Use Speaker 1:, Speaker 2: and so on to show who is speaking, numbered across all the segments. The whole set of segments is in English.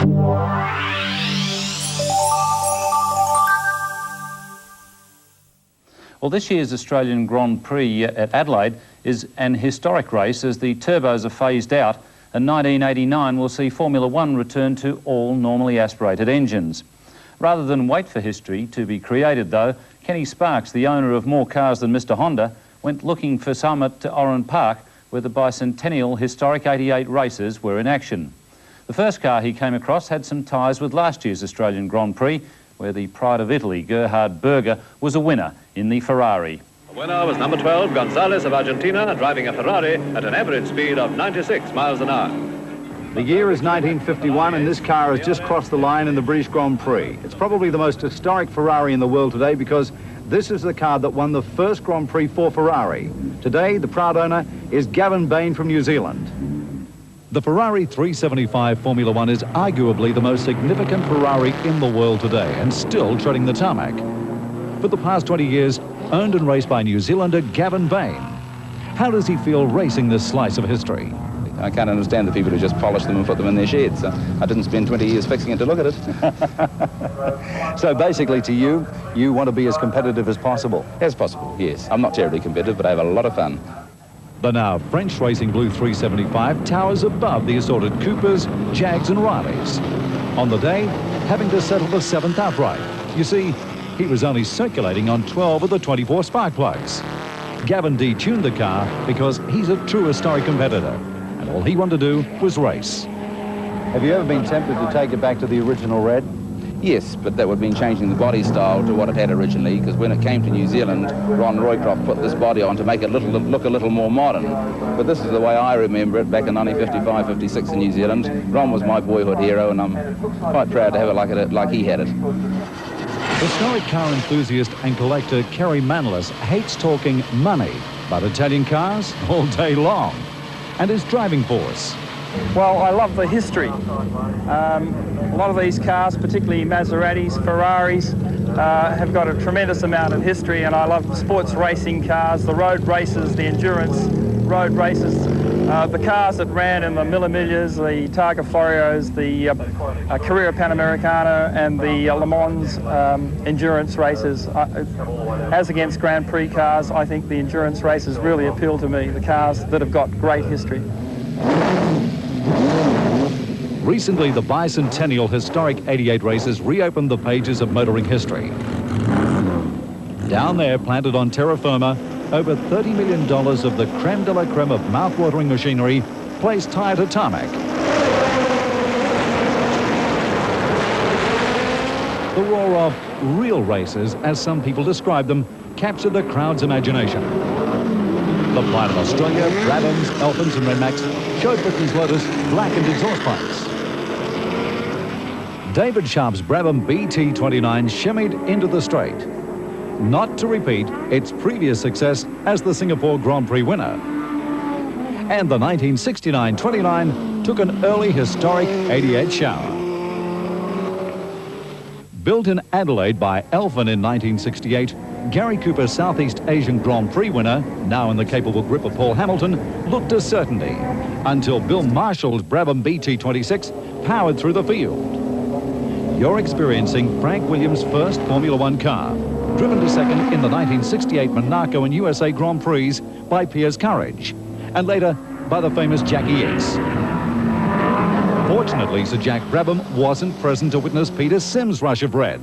Speaker 1: Well, this year's Australian Grand Prix at Adelaide is an historic race as the turbos are phased out, and 1989 will see Formula One return to all normally aspirated engines. Rather than wait for history to be created, though, Kenny Sparks, the owner of more cars than Mr Honda, went looking for some at Oran Park, where the Bicentennial Historic 88 races were in action. The first car he came across had some ties with last year's Australian Grand Prix, where the pride of Italy, Gerhard Berger, was a winner in the Ferrari.
Speaker 2: The winner was number 12, Gonzalez of Argentina, driving a Ferrari at an average speed of 96 miles an hour.
Speaker 3: The year is 1951 and this car has just crossed the line in the British Grand Prix. It's probably the most historic Ferrari in the world today because this is the car that won the first Grand Prix for Ferrari. Today, the proud owner is Gavin Bain from New Zealand. The Ferrari 375 Formula One is arguably the most significant Ferrari in the world today and still treading the tarmac. For the past 20 years, owned and raced by New Zealander Gavin Bain. How does he feel racing this slice of history?
Speaker 4: I can't understand the people who just polish them and put them in their sheds. I didn't spend 20 years fixing it to look at it.
Speaker 3: So basically to you, you want to be as competitive as possible?
Speaker 4: As possible, yes. I'm not terribly competitive, but I have a lot of fun.
Speaker 3: The now French Racing Blue 375 towers above the assorted Coopers, Jags and Rileys. On the day, having to settle the 7th outright. You see, he was only circulating on 12 of the 24 spark plugs. Gavin detuned the car because he's a true historic competitor, and all he wanted to do was race. Have you ever been tempted to take it back to the original red?
Speaker 4: Yes, but that would have been changing the body style to what it had originally, because when it came to New Zealand, Ron Roycroft put this body on to make it look a little more modern. But this is the way I remember it back in 1955, 56 in New Zealand. Ron was my boyhood hero, and I'm quite proud to have it like he had it.
Speaker 3: Historic car enthusiast and collector Kerry Manlis hates talking money about Italian cars all day long. And his driving force.
Speaker 5: Well, I love the history. A lot of these cars, particularly Maseratis, Ferraris, have got a tremendous amount of history, and I love sports racing cars, the road races, the endurance road races, the cars that ran in the Mille Milles, the Targa Florios, the Carrera Panamericana, and the Le Mans endurance races. As against Grand Prix cars, I think the endurance races really appeal to me, the cars that have got great history.
Speaker 3: Recently, the Bicentennial Historic 88 races reopened the pages of motoring history. Down there, planted on terra firma, over $30 million of the creme de la creme of mouth-watering machinery placed tire to tarmac. The roar of real races, as some people describe them, captured the crowd's imagination. The Pride of Australia, Brabhams, Elfins and Redmax showed Britain's Lotus blackened exhaust pipes. David Sharp's Brabham BT29 shimmied into the straight, not to repeat its previous success as the Singapore Grand Prix winner. And the 1969-29 took an early historic 88 shower. Built in Adelaide by Elfin in 1968, Gary Cooper's Southeast Asian Grand Prix winner, now in the capable grip of Paul Hamilton, looked a certainty until Bill Marshall's Brabham BT26 powered through the field. You're experiencing Frank Williams' first Formula One car, driven to second in the 1968 Monaco and USA Grand Prix by Piers Courage, and later by the famous Jackie X. Fortunately, Sir Jack Brabham wasn't present to witness Peter Sim's rush of red,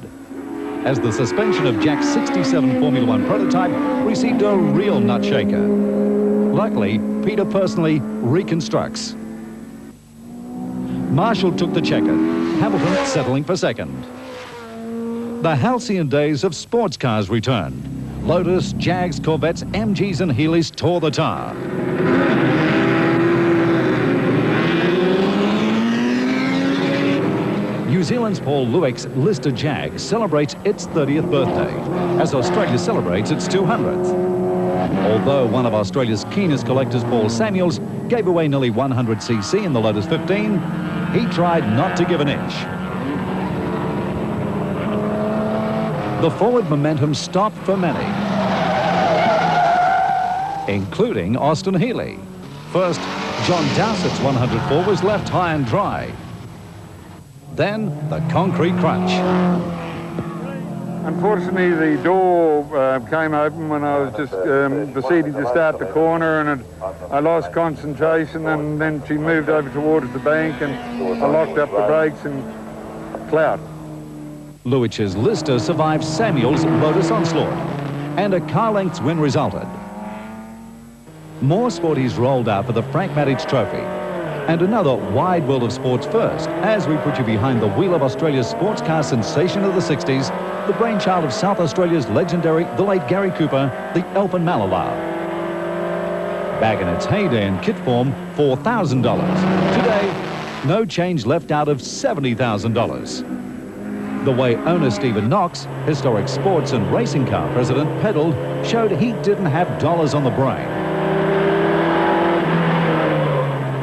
Speaker 3: as the suspension of Jack's 67 Formula One prototype received a real nut shaker. Luckily, Peter personally reconstructs. Marshall took the checker, Hamilton settling for second. The halcyon days of sports cars returned. Lotus, Jags, Corvettes, MGs and Healeys tore the tar. New Zealand's Paul Lewick's Lister Jag celebrates its 30th birthday, as Australia celebrates its 200th. Although one of Australia's keenest collectors, Paul Samuels, gave away nearly 100cc in the Lotus 15, he tried not to give an inch. The forward momentum stopped for many, including Austin Healey. First, John Dowsett's 104 was left high and dry. then the concrete crunch.
Speaker 6: Unfortunately, the door came open when I was just proceeding to start the corner, and I lost concentration, and then she moved over towards the bank, and I locked up the brakes and clout.
Speaker 3: Lewich's Lister survived Samuel's Lotus onslaught, and a car length's win resulted. More sporties rolled out for the Frank Maddich Trophy, and another wide world of sports first as we put you behind the wheel of Australia's sports car sensation of the 60s, the brainchild of South Australia's legendary, the late Gary Cooper, the Alpin Malala. Back in its heyday in kit form, $4,000. Today, no change left out of $70,000. The way owner Stephen Knox, historic sports and racing car president, pedalled showed he didn't have dollars on the brain.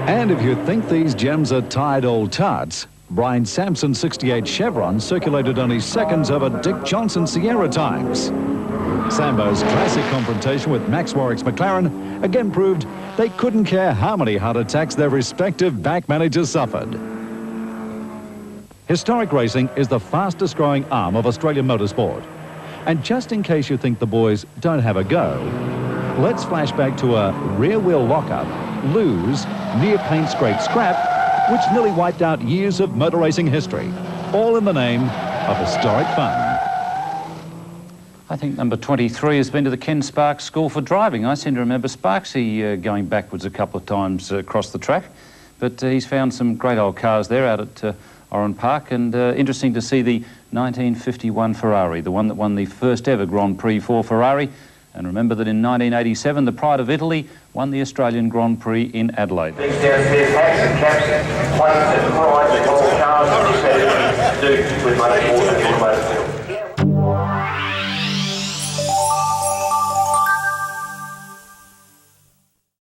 Speaker 3: And if you think these gems are tired old tarts, Brian Sampson's '68 Chevron circulated only seconds over Dick Johnson's Sierra times. Sambo's classic confrontation with Max Warwick's McLaren again proved they couldn't care how many heart attacks their respective back managers suffered. Historic racing is the fastest growing arm of Australian motorsport. And just in case you think the boys don't have a go, let's flash back to a rear wheel lockup, lose, near paint scrape scrap, which nearly wiped out years of motor racing history, all in the name of historic fun.
Speaker 1: I think number 23 has been to the Ken Sparks School for Driving. I seem to remember Sparksy going backwards a couple of times across the track, but he's found some great old cars there out at Oran Park, and interesting to see the 1951 Ferrari, the one that won the first ever Grand Prix for Ferrari. And remember that in 1987, the Pride of Italy won the Australian Grand Prix in Adelaide.
Speaker 7: These downstairs hats and caps, plates and rides, all cars and accessories do with much more than